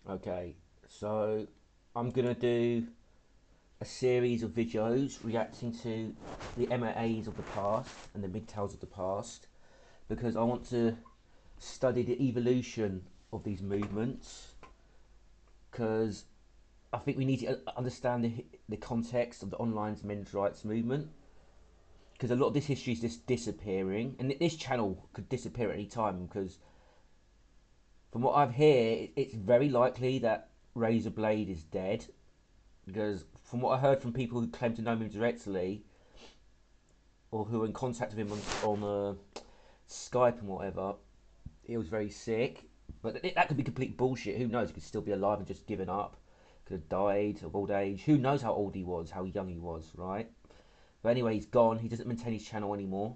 Okay, so I'm gonna do a series of videos reacting to the MAAs of the past and the MGTOWs of the past because I want to study the evolution of these movements because I think we need to understand the context of the online men's rights movement because a lot of this history is just disappearing, and this channel could disappear at any time because from what I've heard it's very likely that RazorBlade is dead, because from what I heard from people who claim to know him directly or who are in contact with him on Skype and whatever, he was very sick. But that could be complete bullshit. Who knows? He could still be alive and just given up. Could have died of old age. Who knows how old he was, how young he was, right? But anyway, he's gone. He doesn't maintain his channel anymore.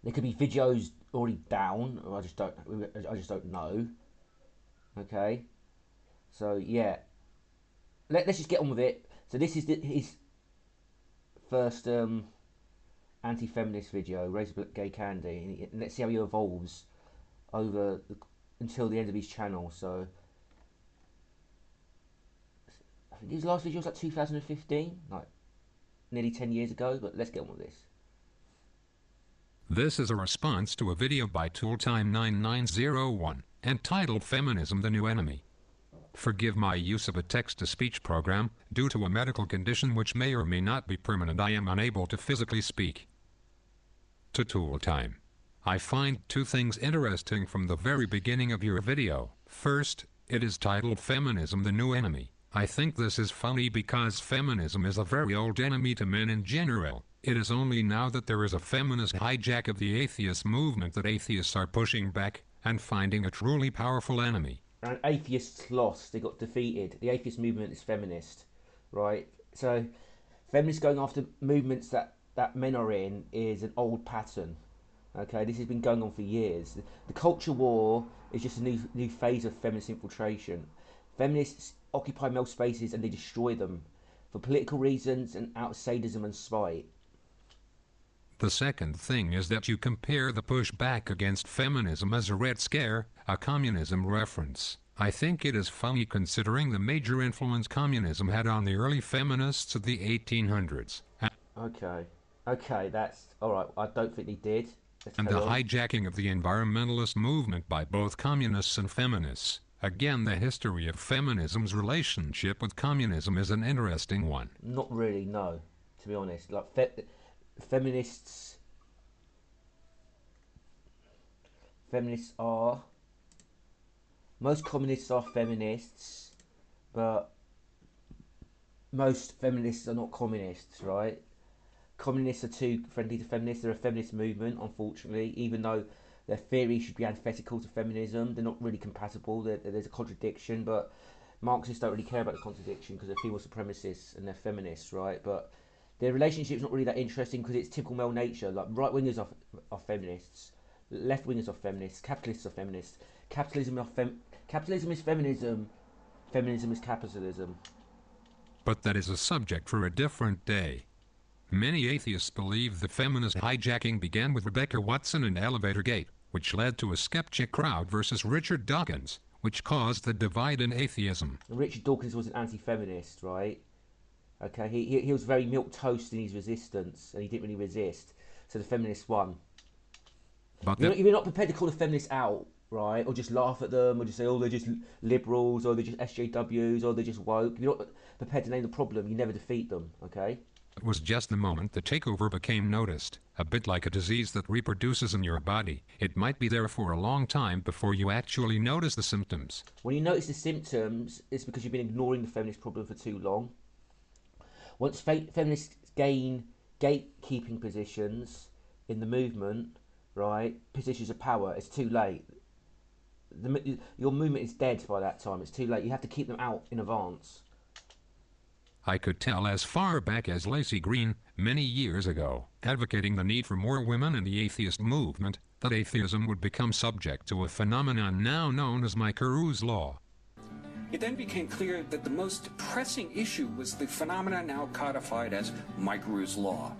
There could be videos already down, or I just don't know. Okay, so yeah, let's just get on with it. So this is his first anti-feminist video, RazorBladeKandy2's, and let's see how he evolves until the end of his channel. So I think his last video was like 2015, like nearly 10 years ago, but let's get on with this. This is a response to a video by Tooltime9901, entitled Feminism the New Enemy. Forgive my use of a text-to-speech program. Due to a medical condition which may or may not be permanent, I am unable to physically speak. To Tooltime. I find two things interesting from the very beginning of your video. First, it is titled Feminism the New Enemy. I think this is funny because feminism is a very old enemy to men in general. It is only now that there is a feminist hijack of the atheist movement that atheists are pushing back and finding a truly powerful enemy. And atheists lost, they got defeated. The atheist movement is feminist, right? So feminists going after movements that men are in is an old pattern. Okay, this has been going on for years. The culture war is just a new phase of feminist infiltration. Feminists occupy male spaces and they destroy them for political reasons and out of sadism and spite. The second thing is that you compare the pushback against feminism as a Red Scare, a communism reference. I think it is funny considering the major influence communism had on the early feminists of the 1800s. Okay, that's alright. I don't think he did. And the hijacking of the environmentalist movement by both communists and feminists. Again, the history of feminism's relationship with communism is an interesting one. Not really, no. To be honest, like feminists are, most communists are feminists, but most feminists are not communists, right? Communists are too friendly to feminists. They're a feminist movement, unfortunately, even though their theory should be antithetical to feminism. They're not really compatible. There's a contradiction, but Marxists don't really care about the contradiction because they're female supremacists and they're feminists, right? But their relationship's not really that interesting because it's typical male nature. Like right-wingers are feminists, left-wingers are feminists, capitalists are feminists. Capitalism is feminism, feminism is capitalism. But that is a subject for a different day. Many atheists believe the feminist hijacking began with Rebecca Watson and Elevator Gate, which led to a skeptic crowd versus Richard Dawkins, which caused the divide in atheism. Richard Dawkins was an anti-feminist, right? Okay, he was very milquetoast in his resistance, and he didn't really resist, so the feminists won. But you're not prepared to call the feminists out, right? Or just laugh at them, or just say, oh, they're just liberals, or they're just SJWs, or they're just woke. You're not prepared to name the problem, you never defeat them, okay? It was just the moment the takeover became noticed, a bit like a disease that reproduces in your body. It might be there for a long time before you actually notice the symptoms. When you notice the symptoms, it's because you've been ignoring the feminist problem for too long. Once feminists gain gatekeeping positions in the movement, right, positions of power, it's too late. Your movement is dead by that time. It's too late. You have to keep them out in advance. I could tell as far back as Lacey Green, many years ago, advocating the need for more women in the atheist movement, that atheism would become subject to a phenomenon now known as Carew's Law. It then became clear that the most pressing issue was the phenomenon now codified as Carew's Law,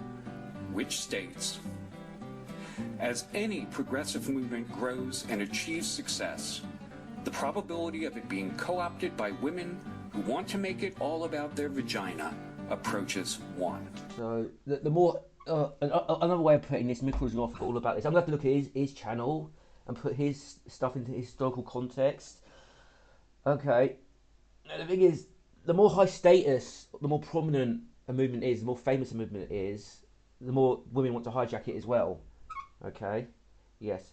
which states, as any progressive movement grows and achieves success, the probability of it being co-opted by women who want to make it all about their vagina approaches 1. So the more another way of putting this, Mikkel's not all about this. I'm gonna have to look at his channel and put his stuff into historical context. Okay, now the thing is, the more high status, the more prominent a movement is, the more famous a movement is, the more women want to hijack it as well. Okay, yes,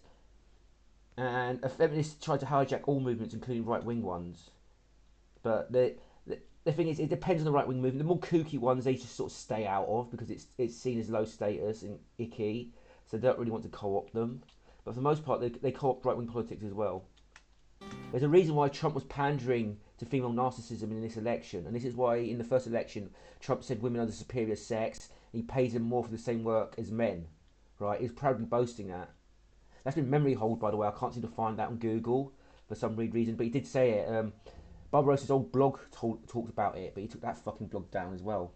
and a feminist tried to hijack all movements, including right-wing ones. But the thing is, it depends on the right-wing movement. The more kooky ones, they just sort of stay out of because it's seen as low status and icky, so they don't really want to co-opt them. But for the most part, they co-opt right-wing politics as well. There's a reason why Trump was pandering to female narcissism in this election, and this is why in the first election, Trump said women are the superior sex, and he pays them more for the same work as men. Right? He's proudly boasting that. That's been memory hold, by the way. I can't seem to find that on Google for some weird reason, but he did say it. Barbarossa's old blog talked about it, but he took that fucking blog down as well.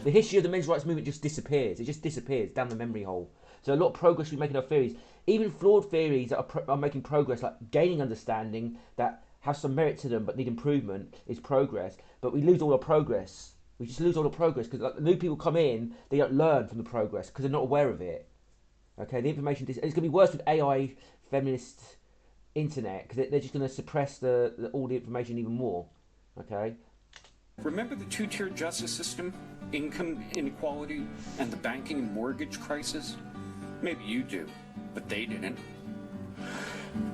The history of the men's rights movement just disappears. It just disappears down the memory hole. So a lot of progress we make in our theories, even flawed theories that are making progress, like gaining understanding that have some merit to them but need improvement, is progress. But we lose all our progress. We just lose all the progress because like, the new people come in, they don't learn from the progress because they're not aware of it. Okay, the information it's going to be worse with AI, feminist internet because they're just going to suppress all the information even more. Okay. Remember the two-tier justice system, income inequality, and the banking and mortgage crisis? Maybe you do, but they didn't.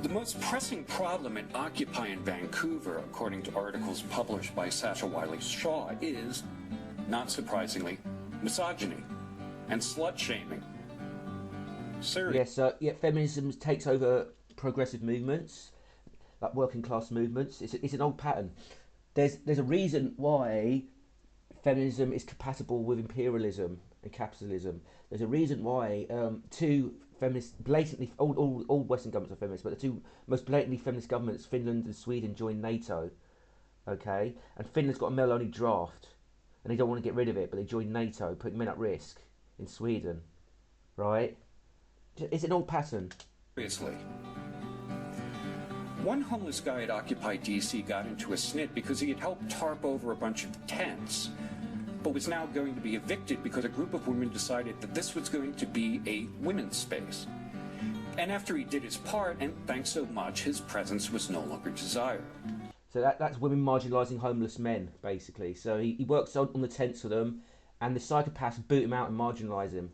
The most pressing problem at Occupy in Vancouver, according to articles published by Sasha Wiley-Shaw, is, not surprisingly, misogyny and slut-shaming. Yes, feminism takes over progressive movements, like working class movements. It's an old pattern. There's a reason why feminism is compatible with imperialism and capitalism. There's a reason why two feminist, blatantly, all Western governments are feminist, but the two most blatantly feminist governments, Finland and Sweden, joined NATO. Okay, and Finland's got a male-only draft, and they don't want to get rid of it, but they joined NATO, putting men at risk in Sweden. Right? It's an old pattern. Seriously. One homeless guy at Occupy DC got into a snit because he had helped tarp over a bunch of tents, but was now going to be evicted because a group of women decided that this was going to be a women's space. And after he did his part, and thanks so much, his presence was no longer desired. So that's women marginalising homeless men, basically. So he works on the tents for them, and the psychopaths boot him out and marginalise him.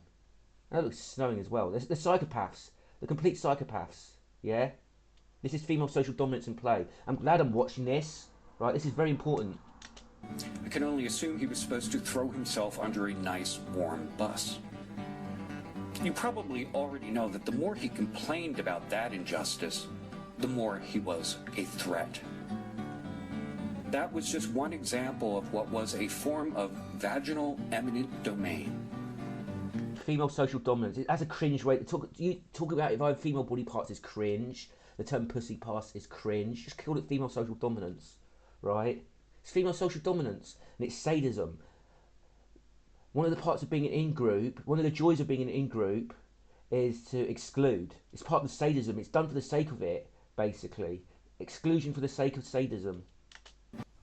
And that looks snowing as well. The psychopaths, the complete psychopaths, yeah? This is female social dominance in play. I'm glad I'm watching this, right? This is very important. I can only assume he was supposed to throw himself under a nice, warm bus. You probably already know that the more he complained about that injustice, the more he was a threat. That was just one example of what was a form of vaginal eminent domain. Female social dominance. It has a cringe rate. You talk about if I have female body parts is cringe. The term pussy parts is cringe. Just call it female social dominance, right? It's female social dominance, and it's sadism. One of the parts of being an in-group, one of the joys of being an in-group is to exclude. It's part of the sadism. It's done for the sake of it, basically. Exclusion for the sake of sadism.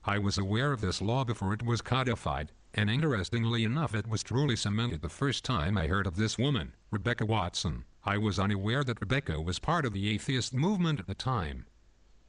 I was aware of this law before it was codified, and interestingly enough it was truly cemented the first time I heard of this woman, Rebecca Watson. I was unaware that Rebecca was part of the atheist movement at the time.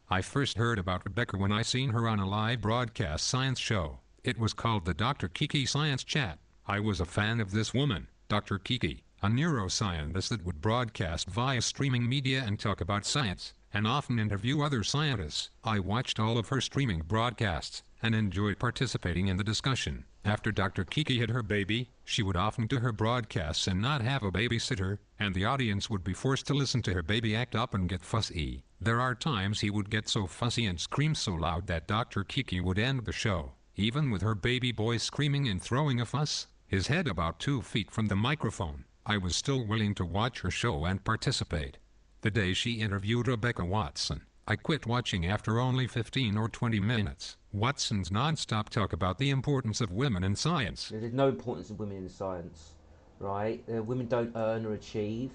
I first heard about Rebecca when I seen her on a live broadcast science show. It was called the Dr. Kiki Science Chat. I was a fan of this woman, Dr. Kiki, a neuroscientist that would broadcast via streaming media and talk about science, and often interview other scientists. I watched all of her streaming broadcasts, and enjoyed participating in the discussion. After Dr. Kiki had her baby, she would often do her broadcasts and not have a babysitter, and the audience would be forced to listen to her baby act up and get fussy. There are times he would get so fussy and scream so loud that Dr. Kiki would end the show, even with her baby boy screaming and throwing a fuss, his head about 2 feet from the microphone. I was still willing to watch her show and participate. The day she interviewed Rebecca Watson, I quit watching after only 15 or 20 minutes. Watson's non-stop talk about the importance of women in science. There's no importance of women in science, right? Women don't earn or achieve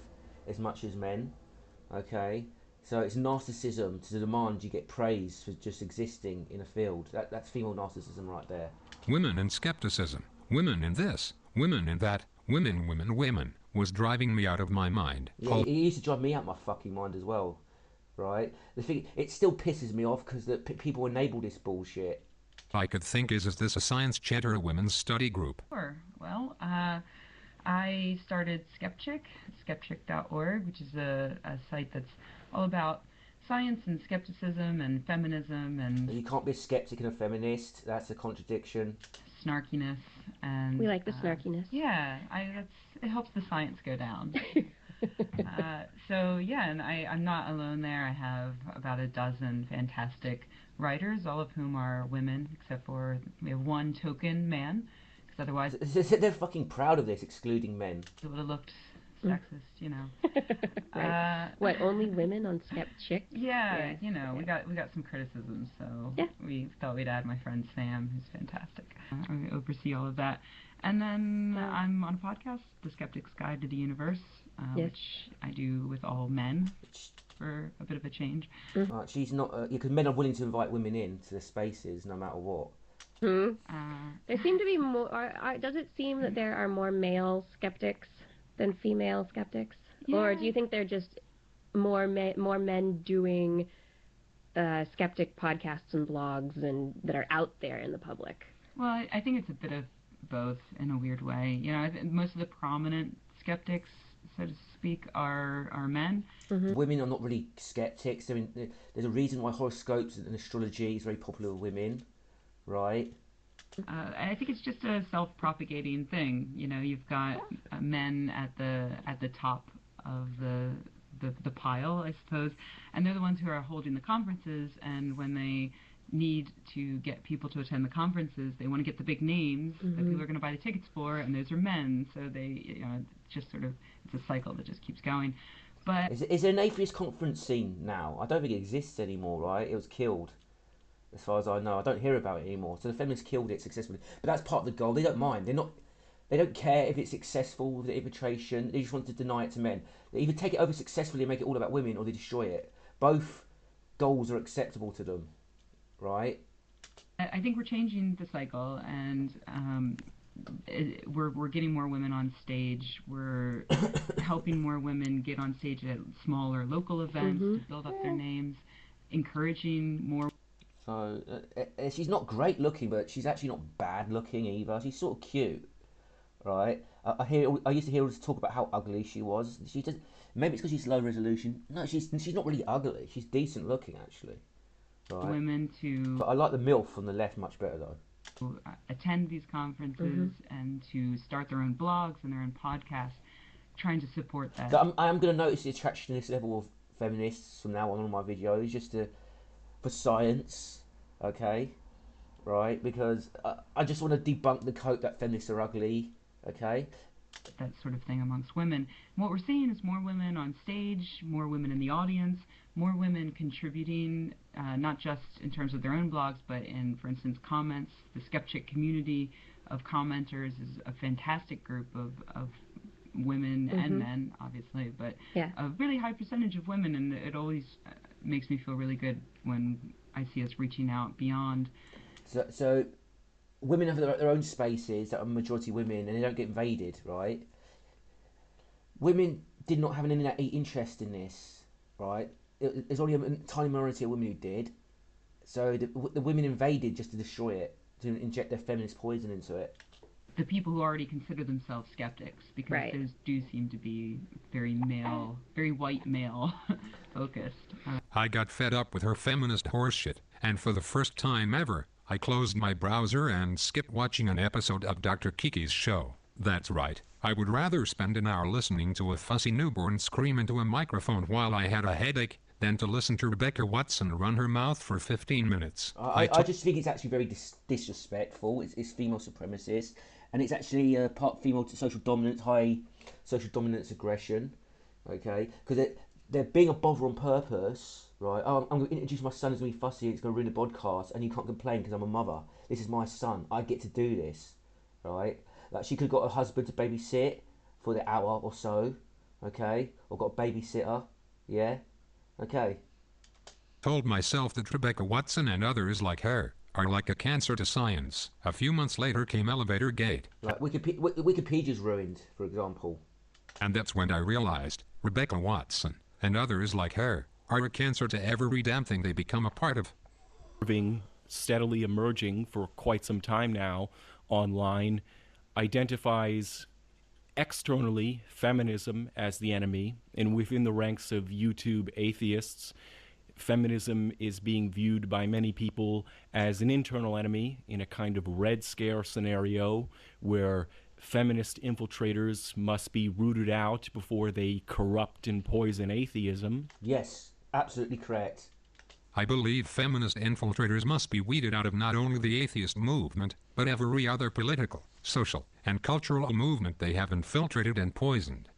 as much as men, okay? So it's narcissism to demand you get praise for just existing in a field. That's female narcissism right there. Women in skepticism, women in this, women in that, women, women, women, was driving me out of my mind. Yeah, it used to drive me out of my fucking mind as well, right? The thing, it still pisses me off because people enable this bullshit. I could think is this a science chat or a women's study group? Sure. Well, I started skeptic.org, which is a site that's all about science and skepticism and feminism and You can't be a skeptic and a feminist. That's a contradiction. snarkiness. And We like the snarkiness. yeah, it helps the science go down. So yeah, and I'm not alone there. I have about a dozen fantastic writers, all of whom are women, except for we have one token man, because otherwise They're fucking proud of this, excluding men. it would have looked sexist, you know. Right. What, only women on Skepchick? Yeah, Yeah, you know, yeah. we got some criticisms, so Yeah. we thought we'd add my friend Sam, who's fantastic. I oversee all of that. And then I'm on a podcast, The Skeptic's Guide to the Universe, Yes. which I do with all men for a bit of a change. She's not, because men are willing to invite women into the spaces no matter what. Hmm. There seem to be more. Does it seem that there are more male skeptics than female skeptics, or do you think they're just more men doing skeptic podcasts and blogs and that are out there in the public? Well, I think it's a bit of both in a weird way. You know, I think most of the prominent skeptics, so to speak, are men. Women are not really skeptics. I mean, there's a reason why horoscopes and astrology is very popular with women, right? I think it's just a self-propagating thing. You know, you've got men at the top of the pile, I suppose, and they're the ones who are holding the conferences. And when they need to get people to attend the conferences, they want to get the big names that people are going to buy the tickets for, and those are men. So they, you know, it's just sort of it's a cycle that just keeps going. But Is there an atheist conference scene now? I don't think it exists anymore, right? It was killed, as far as I know. I don't hear about it anymore. So the feminists killed it successfully. But that's part of the goal. They don't mind. They don't care if it's successful with the infiltration. They just want to deny it to men. They either take it over successfully and make it all about women, or they destroy it. Both goals are acceptable to them, right? I think we're changing the cycle, and we're getting more women on stage. We're helping more women get on stage at smaller local events to build up their names, encouraging more. So she's not great looking, but she's actually not bad looking either. She's sort of cute, right? I used to hear her talk about how ugly she was. She just maybe it's because she's low resolution. No, she's not really ugly. She's decent looking actually. Right. Women to But I like the MILF on the left much better though. attend these conferences and to start their own blogs and their own podcasts, trying to support that. I am going to notice the attraction to this level of feminists from now on my videos, just for science, okay, right? Because I just want to debunk the quote that feminists are ugly, okay? That sort of thing amongst women. And what we're seeing is more women on stage, more women in the audience, more women contributing, not just in terms of their own blogs, but in, for instance, comments. The skeptic community of commenters is a fantastic group of women and men, obviously, but a really high percentage of women, and it always makes me feel really good when I see us reaching out beyond. So women have their own spaces that are majority women, and they don't get invaded, right? Women did not have an interest in this, right? There's only a tiny minority of women who did. So the women invaded just to destroy it, to inject their feminist poison into it. The people who already consider themselves skeptics, because those do seem to be very male, very white male focused. I got fed up with her feminist horseshit, and for the first time ever, I closed my browser and skipped watching an episode of Dr. Kiki's show. That's right. I would rather spend an hour listening to a fussy newborn scream into a microphone while I had a headache than to listen to Rebecca Watson run her mouth for 15 minutes. I just think it's actually very disrespectful. It's female supremacist, and it's actually part female social dominance, high social dominance aggression, okay? Because they're being a bother on purpose, right? Oh, I'm going to introduce my son as me fussy, it's going to ruin the podcast, and you can't complain because I'm a mother. This is my son. I get to do this, right? Like, she could have got a husband to babysit for the hour or so, okay? Or got a babysitter, yeah? Okay. Told myself that Rebecca Watson and others like her are like a cancer to science. A few months later came Elevator Gate. Like Wikipedia's ruined, for example. And that's when I realized Rebecca Watson and others like her are a cancer to every damn thing they become a part of. Steadily emerging for quite some time now online, identifies externally feminism as the enemy, and within the ranks of YouTube atheists, feminism is being viewed by many people as an internal enemy in a kind of Red Scare scenario where feminist infiltrators must be rooted out before they corrupt and poison atheism. Yes, absolutely correct. I believe feminist infiltrators must be weeded out of not only the atheist movement, but every other political, social, and cultural movement they have infiltrated and poisoned.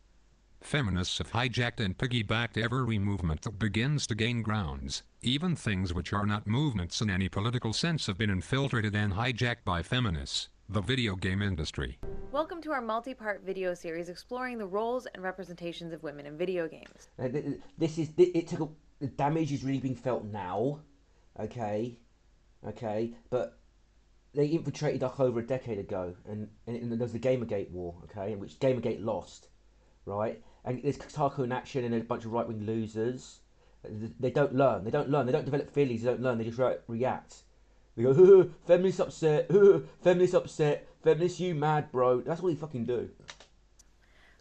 Feminists have hijacked and piggybacked every movement that begins to gain grounds. Even things which are not movements in any political sense have been infiltrated and hijacked by feminists. The video game industry. Welcome to our multi-part video series exploring the roles and representations of women in video games. The damage is really being felt now, okay, but they infiltrated like over a decade ago, and there was the Gamergate war, okay, in which Gamergate lost, right? And there's Kotaku in action and a bunch of right-wing losers. They don't learn, they don't develop feelings, they don't learn, they just react. They go, feminists upset, feminists you mad, bro. That's what they fucking do.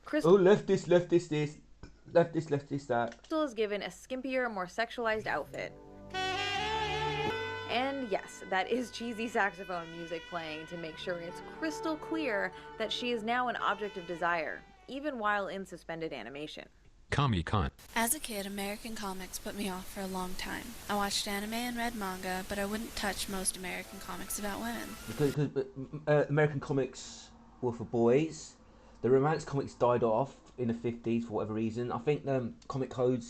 Leftist this. Leftist that. Crystal is given a skimpier, more sexualized outfit. And yes, that is cheesy saxophone music playing to make sure it's crystal clear that she is now an object of desire, even while in suspended animation. Comic-Con. As a kid, American comics put me off for a long time. I watched anime and read manga, but I wouldn't touch most American comics about women. Because American comics were for boys. The romance comics died off in the 50s for whatever reason. I think the comic code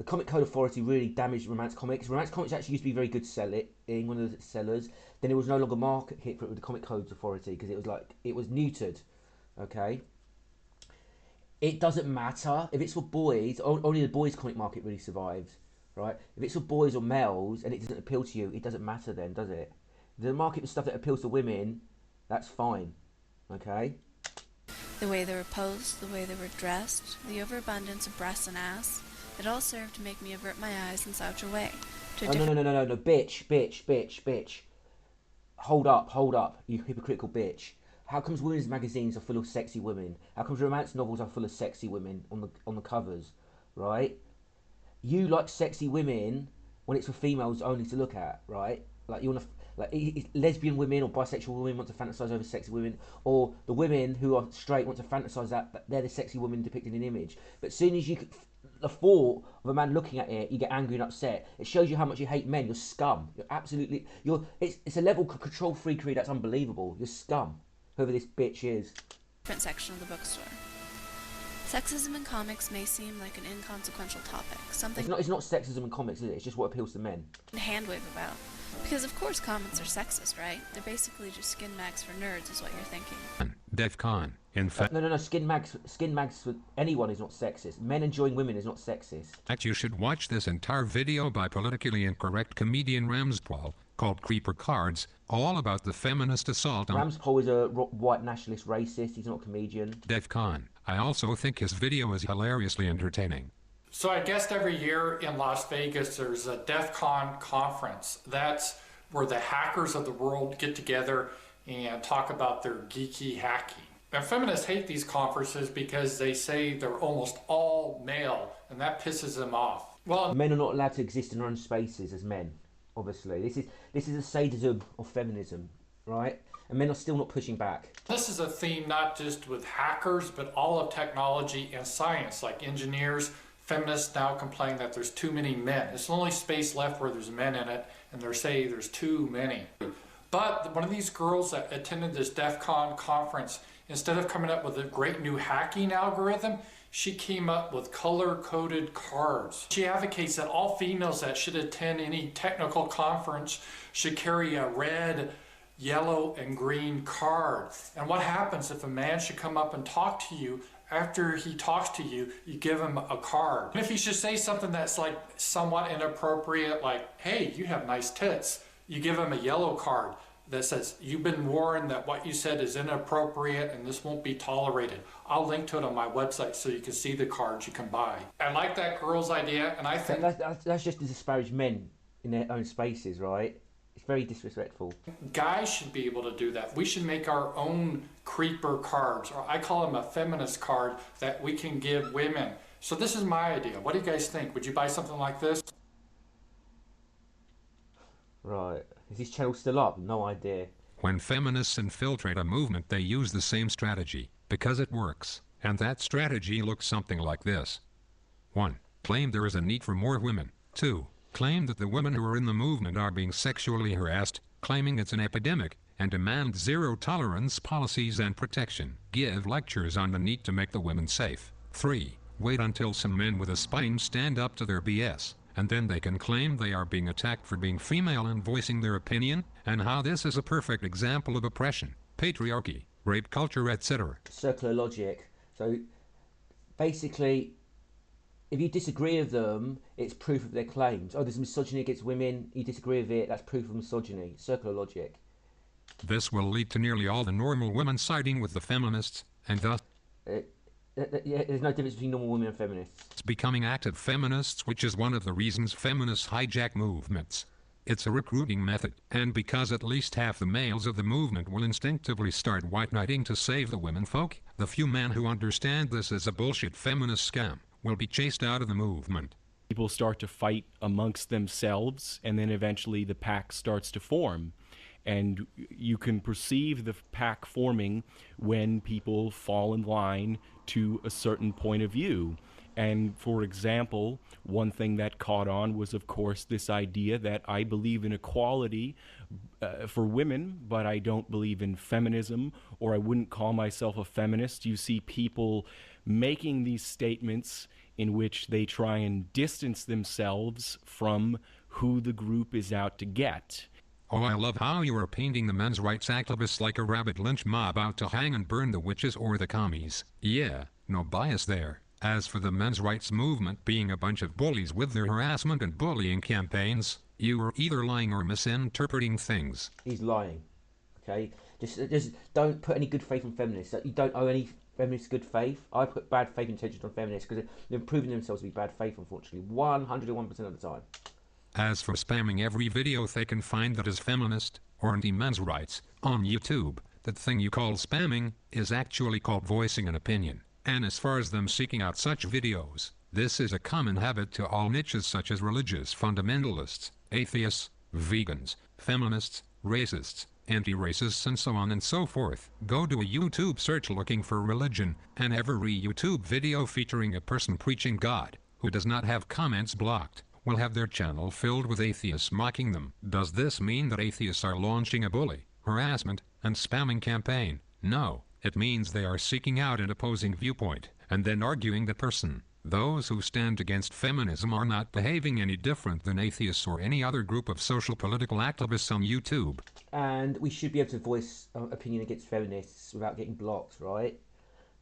authority really damaged romance comics. Romance comics actually used to be very good selling, one of the sellers. Then it was no longer market hit for it with the comic codes authority because it was neutered. Okay. It doesn't matter if it's for boys. Only the boys comic market really survives, right? If it's for boys or males and it doesn't appeal to you, it doesn't matter then, does it? The market for stuff that appeals to women, that's fine. Okay. The way they were posed, the way they were dressed, the overabundance of breasts and ass, it all served to make me avert my eyes and slouch away. No, bitch. Hold up, you hypocritical bitch. How comes women's magazines are full of sexy women? How comes romance novels are full of sexy women on the covers, right? You like sexy women when it's for females only to look at, right? Like you want to... lesbian women or bisexual women want to fantasize over sexy women, or the women who are straight want to fantasize that they're the sexy women depicted in an image. But as soon as the thought of a man looking at it, you get angry and upset. It shows you how much you hate men. You're scum. It's a level of control freakery that's unbelievable. You're scum, whoever this bitch is. Different section of the bookstore. Sexism in comics may seem like an inconsequential topic, something It's not sexism in comics, is it? It's just what appeals to men. Handwave about. Because of course comics are sexist, right? They're basically just skin mags for nerds is what you're thinking. DEF CON. In fact... No. Skin mags for anyone is not sexist. Men enjoying women is not sexist. You should watch this entire video by politically incorrect comedian Ramspol called Creeper Cards, all about the feminist assault on... Ramspol is a white nationalist racist. He's not a comedian. DEF CON. I also think his video is hilariously entertaining. So I guess every year in Las Vegas there's a DEF CON conference. That's where the hackers of the world get together and talk about their geeky hacking. And feminists hate these conferences because they say they're almost all male, and that pisses them off. Well, men are not allowed to exist in their own spaces as men, obviously. This is a sadism of feminism, right? And men are still not pushing back. This is a theme not just with hackers, but all of technology and science, like engineers. Feminists now complain that there's too many men. It's the only space left where there's men in it, and they're saying there's too many. But one of these girls that attended this DEF CON conference, instead of coming up with a great new hacking algorithm, she came up with color-coded cards. She advocates that all females that should attend any technical conference should carry a red, yellow, and green card. And what happens if a man should come up and talk to you after he talks to you, you give him a card. And if he should say something that's like somewhat inappropriate, like, hey, you have nice tits, you give him a yellow card that says, you've been warned that what you said is inappropriate and this won't be tolerated. I'll link to it on my website so you can see the cards you can buy. I like that girl's idea, and I think that's just to disparage men in their own spaces, right? It's very disrespectful. guys should be able to do that. We should make our own creeper cards, or I call them a feminist card that we can give women. So this is my idea. What do you guys think? Would you buy something like this? Right. Is this channel still up? No idea. When feminists infiltrate a movement, they use the same strategy, because it works. And that strategy looks something like this. 1. Claim there is a need for more women. 2. Claim that the women who are in the movement are being sexually harassed, claiming it's an epidemic, and demand zero-tolerance policies and protection. Give lectures on the need to make the women safe. 3. Wait until some men with a spine stand up to their BS, and then they can claim they are being attacked for being female and voicing their opinion, and how this is a perfect example of oppression, patriarchy, rape culture, etc. Circular logic. So, basically, if you disagree with them, it's proof of their claims. Oh, there's misogyny against women, you disagree with it, that's proof of misogyny. Circular logic. This will lead to nearly all the normal women siding with the feminists, and thus Yeah, there's no difference between normal women and feminists. becoming active feminists, which is one of the reasons feminists hijack movements. It's a recruiting method, and because at least half the males of the movement will instinctively start white knighting to save the women folk, the few men who understand this as a bullshit feminist scam will be chased out of the movement. People start to fight amongst themselves, and then eventually the pack starts to form. And you can perceive the pack forming when people fall in line to a certain point of view. And for example, one thing that caught on was, of course, this idea that I believe in equality for women, but I don't believe in feminism, or I wouldn't call myself a feminist. You see people making these statements in which they try and distance themselves from who the group is out to get. Oh, I love how you are painting the men's rights activists like a rabid lynch mob out to hang and burn the witches or the commies. Yeah, no bias there. As for the men's rights movement being a bunch of bullies with their harassment and bullying campaigns, you are either lying or misinterpreting things. He's lying. Okay? Just don't put any good faith on feminists. You don't owe any feminists good faith. I put bad faith intentions on feminists because they're proving themselves to be bad faith, unfortunately. 101% of the time. As for spamming every video they can find that is feminist or anti-men's rights on YouTube, that thing you call spamming is actually called voicing an opinion. And as far as them seeking out such videos, this is a common habit to all niches such as religious fundamentalists, atheists, vegans, feminists, racists, anti-racists, and so on and so forth. Go to a YouTube search looking for religion, and every YouTube video featuring a person preaching God, who does not have comments blocked, will have their channel filled with atheists mocking them. Does this mean that atheists are launching a bully, harassment, and spamming campaign? No, it means they are seeking out an opposing viewpoint, and then arguing the person. Those who stand against feminism are not behaving any different than atheists or any other group of social political activists on YouTube. And we should be able to voice opinion against feminists without getting blocked, right?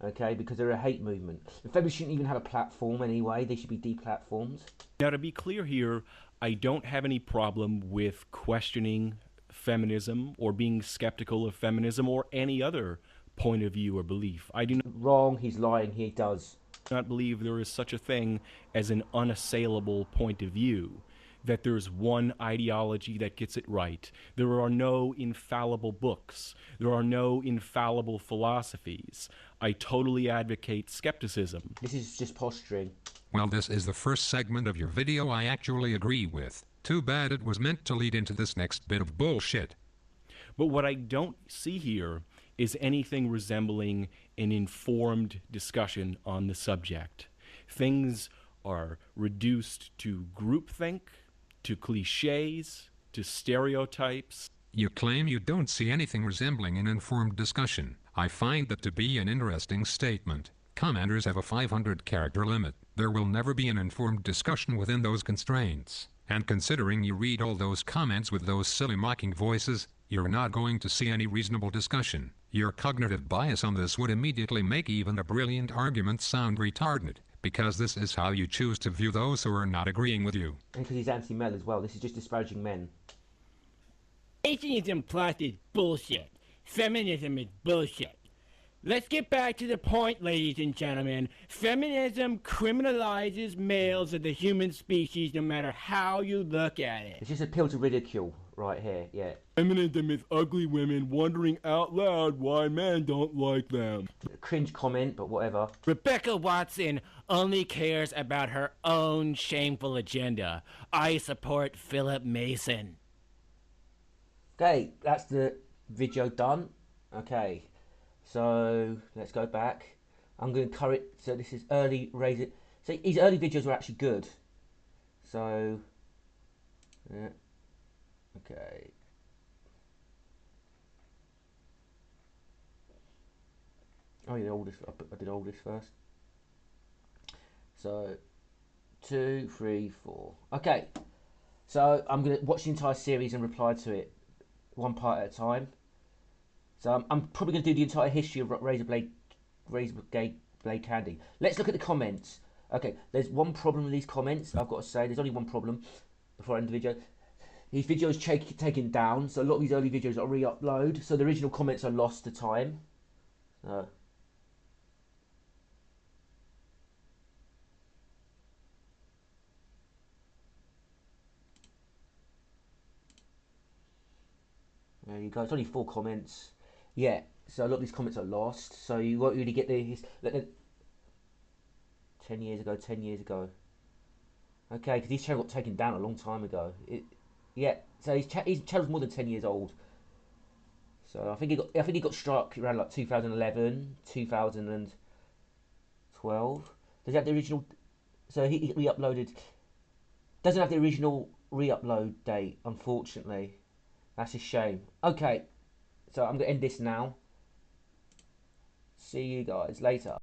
Okay, because they're a hate movement. The feminists shouldn't even have a platform anyway. They should be deplatformed. Now, to be clear here, I don't have any problem with questioning feminism or being skeptical of feminism or any other point of view or belief. I do not Wrong, he's lying, he does. not believe there is such a thing as an unassailable point of view, that there's one ideology that gets it right. There are no infallible books. There are no infallible philosophies. I totally advocate skepticism. This is just posturing. Well, this is the first segment of your video I actually agree with. Too bad it was meant to lead into this next bit of bullshit. But what I don't see here is anything resembling an informed discussion on the subject. Things are reduced to groupthink, to cliches, to stereotypes. You claim you don't see anything resembling an informed discussion. I find that to be an interesting statement. Commenters have a 500-character limit. There will never be an informed discussion within those constraints. And considering you read all those comments with those silly mocking voices, you're not going to see any reasonable discussion. Your cognitive bias on this would immediately make even a brilliant argument sound retarded, because this is how you choose to view those who are not agreeing with you. And because he's anti-male as well. This is just disparaging men. Atheism plus is bullshit. Feminism is bullshit. Let's get back to the point, ladies and gentlemen. Feminism criminalizes males of the human species no matter how you look at it. It's just appeal to ridicule right here, yeah. Feminism is ugly women wondering out loud why men don't like them. Cringe comment, but whatever. Rebecca Watson only cares about her own shameful agenda. I support Philip Mason. Okay, that's the video done. Okay, so let's go back. I'm going to cover it. So this is early Razor. So his early videos were actually good. So, yeah. Okay. Oh yeah, all this. I did all this first. So, 2, 3, 4. Okay. So I'm going to watch the entire series and reply to it, one part at a time. So I'm probably going to do the entire history of RazorBladeKandy. Let's look at the comments. Okay, there's one problem with these comments. I've got to say, there's only one problem before I end the video. His videos taken down, so a lot of these early videos are re-upload. So the original comments are lost to time. So. There you go. It's only 4 comments. Yeah. So a lot of these comments are lost. So you won't really get these. 10 years ago. 10 years ago. Okay, because his channel got taken down a long time ago. Yeah. So his channel's more than 10 years old. So I think he got struck around like 2011, 2012. Does he have the original? So he re-uploaded. Doesn't have the original re-upload date, unfortunately. That's a shame. Okay, so I'm going to end this now. See you guys later.